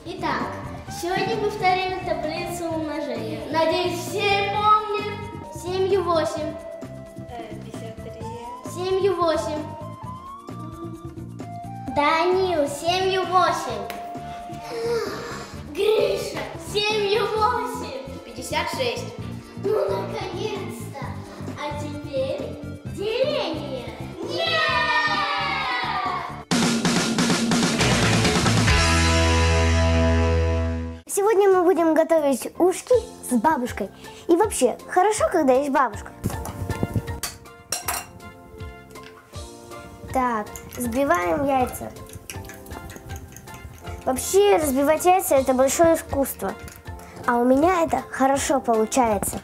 Итак, сегодня повторим таблицу умножения. Надеюсь, все помнят. 7 8. 53. 7 8. Данил, 7 8. Гриша, 7 8. 56. Ну, наконец-то. А теперь деление. Нет! Сегодня мы будем готовить ушки с бабушкой. И вообще, хорошо, когда есть бабушка. Так, взбиваем яйца. Вообще, разбивать яйца – это большое искусство. А у меня это хорошо получается.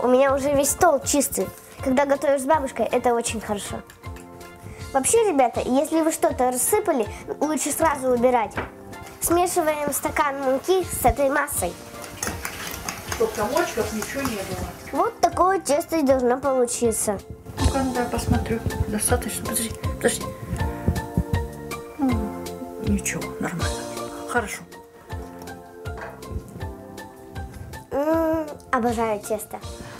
У меня уже весь стол чистый. Когда готовишь с бабушкой, это очень хорошо. Вообще, ребята, если вы что-то рассыпали, лучше сразу убирать. Смешиваем стакан муки с этой массой. Чтоб комочков ничего не было. Вот такое тесто и должно получиться. Ну-ка, да, посмотрю. Достаточно. Подожди, подожди. Ничего, нормально. Хорошо. Обожаю тесто.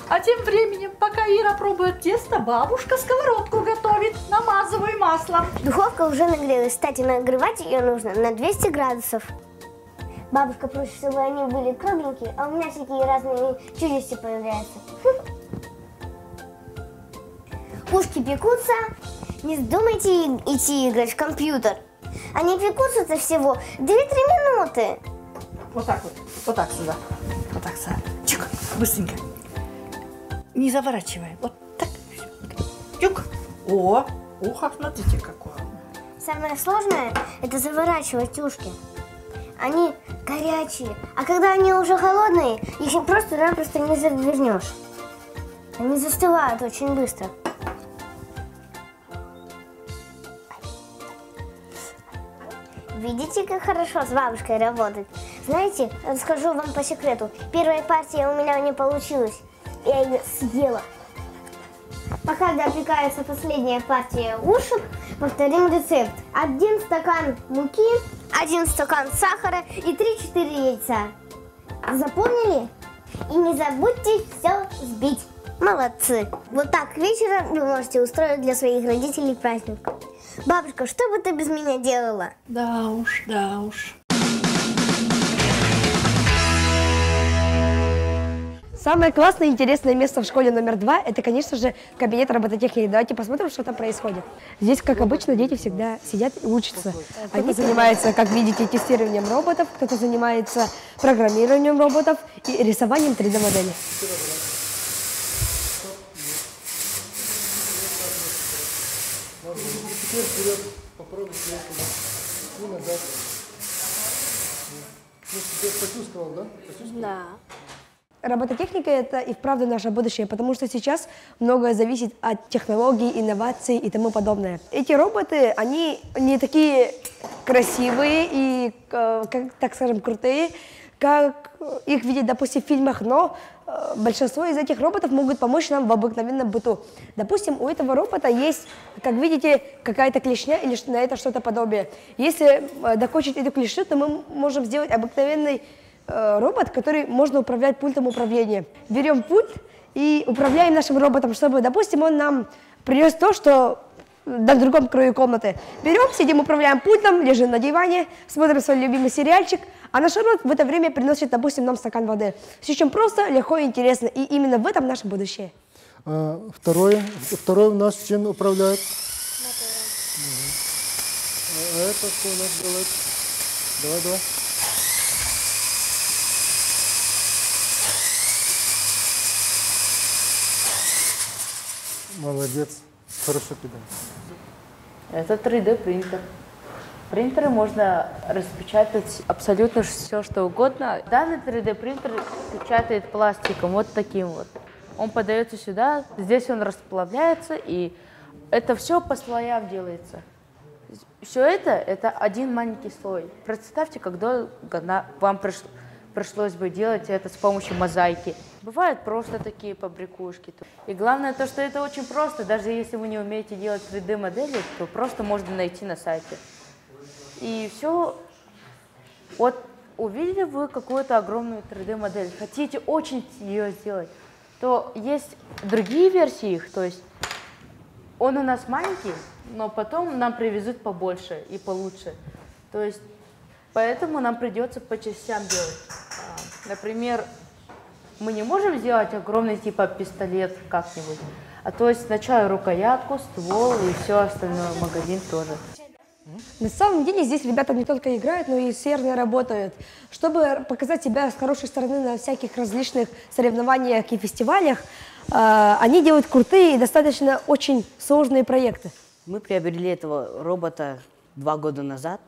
А тем временем, пока Ира пробует тесто, бабушка сковородку готовит. Намазывай маслом. Духовка уже нагрелась. Кстати, нагревать ее нужно на 200 градусов. Бабушка просит, чтобы они были кругленькие, а у меня всякие разные челюсти появляются. Ушки пекутся. Не вздумайте идти играть в компьютер. Они пекутся всего 2-3 минуты. Вот так вот. Вот так сюда. Вот так сюда. Чик, быстренько. Не заворачивай. Вот так. Чук. О, ухо, смотрите, какое. Самое сложное – это заворачивать ушки. Они горячие, а когда они уже холодные, их просто-напросто не завернешь. Они застывают очень быстро. Видите, как хорошо с бабушкой работать? Знаете, расскажу вам по секрету. Первая партия у меня не получилась. Я ее съела. Пока допекается последняя партия ушек, повторим рецепт. 1 стакан муки, 1 стакан сахара и 3-4 яйца. Запомнили? И не забудьте все взбить. Молодцы! Вот так вечером вы можете устроить для своих родителей праздник. Бабушка, что бы ты без меня делала? Да уж, да уж. Самое классное и интересное место в школе номер 2 – это, конечно же, кабинет робототехники. Давайте посмотрим, что там происходит. Здесь, как обычно, дети всегда сидят и учатся. Они занимаются, как видите, тестированием роботов, кто-то занимается программированием роботов и рисованием 3D-моделей. Теперь вперед, попробуй и назад. Ну, ты почувствовал, да? Почувствовал? Да. Робототехника – это и вправду наше будущее, потому что сейчас многое зависит от технологий, инноваций и тому подобное. Эти роботы, они не такие красивые и, так скажем, крутые, как их видят, допустим, в фильмах, но большинство из этих роботов могут помочь нам в обыкновенном быту. Допустим, у этого робота есть, как видите, какая-то клешня или на это что-то подобие. Если докончить эту клешню, то мы можем сделать обыкновенный робот, который можно управлять пультом управления. Берем пульт и управляем нашим роботом, чтобы, допустим, он нам принес то, что на другом краю комнаты. Берем, сидим, управляем пультом, лежим на диване, смотрим свой любимый сериальчик, а наш робот в это время приносит, допустим, нам стакан воды. Все очень просто, легко и интересно, и именно в этом наше будущее. Второй у нас чем управляет? Мотором. А это что у нас делает? Давай. Молодец. Хорошо кидай. Это 3D принтер. Принтеры можно распечатать абсолютно все, что угодно. Данный 3D принтер печатает пластиком вот таким вот. Он подается сюда, здесь он расплавляется, и это все по слоям делается. Все это один маленький слой. Представьте, когда вам пришлось бы делать это с помощью мозаики. Бывают просто такие побрякушки. И главное то, что это очень просто. Даже если вы не умеете делать 3D-модели, то просто можно найти на сайте. И все. Вот увидели вы какую-то огромную 3D-модель, хотите очень ее сделать, то есть другие версии их, то есть он у нас маленький, но потом нам привезут побольше и получше. То есть поэтому нам придется по частям делать. Например, мы не можем сделать огромный типа пистолет как-нибудь, а то есть сначала рукоятку, ствол и все остальное, магазин тоже. На самом деле здесь ребята не только играют, но и серьезно работают. Чтобы показать себя с хорошей стороны на всяких различных соревнованиях и фестивалях, они делают крутые и достаточно очень сложные проекты. Мы приобрели этого робота 2 года назад,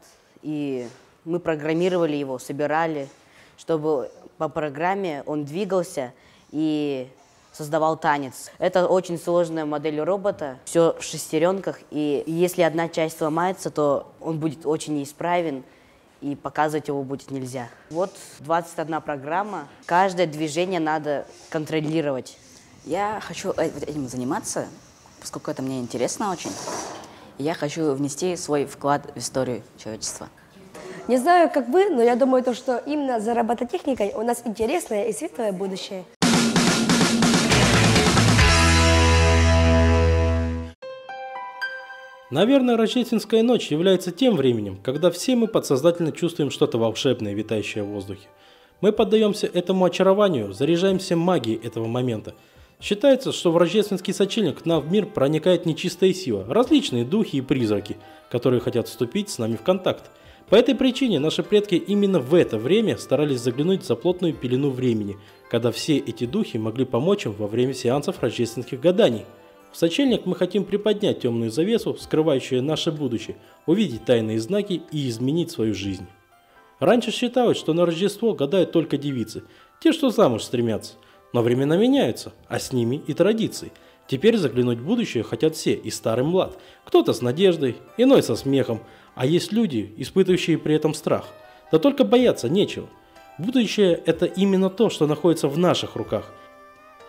и мы программировали его, собирали, чтобы по программе он двигался и создавал танец. Это очень сложная модель робота, все в шестеренках, и если одна часть сломается, то он будет очень неисправен, и показывать его будет нельзя. Вот 21 программа, каждое движение надо контролировать. Я хочу этим заниматься, поскольку это мне интересно очень. И я хочу внести свой вклад в историю человечества. Не знаю, как вы, но я думаю, то, что именно за робототехникой у нас интересное и светлое будущее. Наверное, рождественская ночь является тем временем, когда все мы подсознательно чувствуем что-то волшебное, витающее в воздухе. Мы поддаемся этому очарованию, заряжаемся магией этого момента. Считается, что в рождественский сочельник к нам в мир проникает нечистая сила, различные духи и призраки, которые хотят вступить с нами в контакт. По этой причине наши предки именно в это время старались заглянуть за плотную пелену времени, когда все эти духи могли помочь им во время сеансов рождественских гаданий. В сочельник мы хотим приподнять темную завесу, скрывающую наше будущее, увидеть тайные знаки и изменить свою жизнь. Раньше считалось, что на Рождество гадают только девицы, те, что замуж стремятся. Но времена меняются, а с ними и традиции. Теперь заглянуть в будущее хотят все, и старый, и млад. Кто-то с надеждой, иной со смехом, а есть люди, испытывающие при этом страх. Да только бояться нечего. Будущее – это именно то, что находится в наших руках.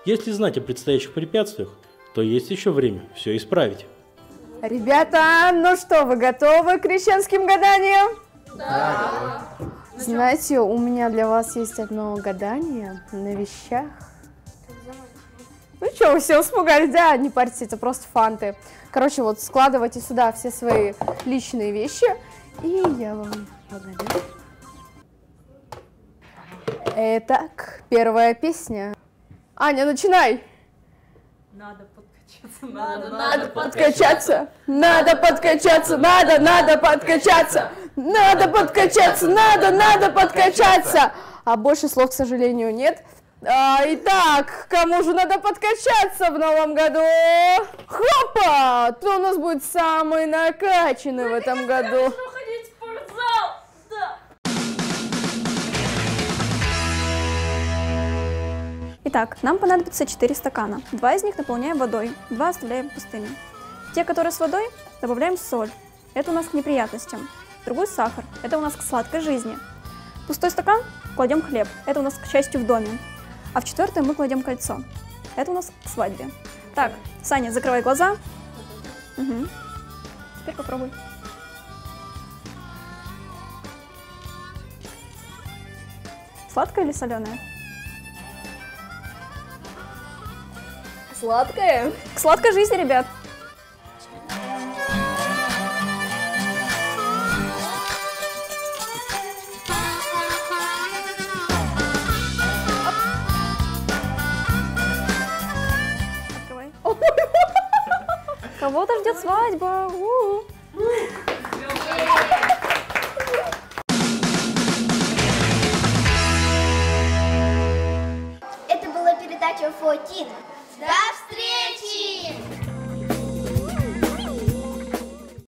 Если знать о предстоящих препятствиях, то есть еще время все исправить. Ребята, ну что, вы готовы к крещенским гаданиям? Да. Знаете, у меня для вас есть одно гадание на вещах. Ну что, вы все испугались? Да, не парьтесь, это просто фанты. Короче, вот складывайте сюда все свои личные вещи, и я вам погадаю. Итак, первая песня. Аня, начинай! Надо подкачаться, Надо подкачаться, надо подкачаться, надо подкачаться, надо подкачаться, надо подкачаться. А больше слов, к сожалению, нет. Итак, кому же надо подкачаться в новом году? Хопа! Кто у нас будет самый накачанный в этом году? ходить в спортзал! Да! Итак, нам понадобится 4 стакана. 2 из них наполняем водой, 2 оставляем пустыми. Те, которые с водой, добавляем соль. Это у нас к неприятностям. Другой сахар. Это у нас к сладкой жизни. В пустой стакан кладем хлеб. Это у нас к счастью в доме. А в 4 мы кладем кольцо. Это у нас к свадьбе. Так, Саня, закрывай глаза. Угу. Теперь попробуй. Сладкое или соленое? Сладкое? К сладкой жизни, ребят. Открывай. Кого-то ждет свадьба. Это была передача «Фотин». До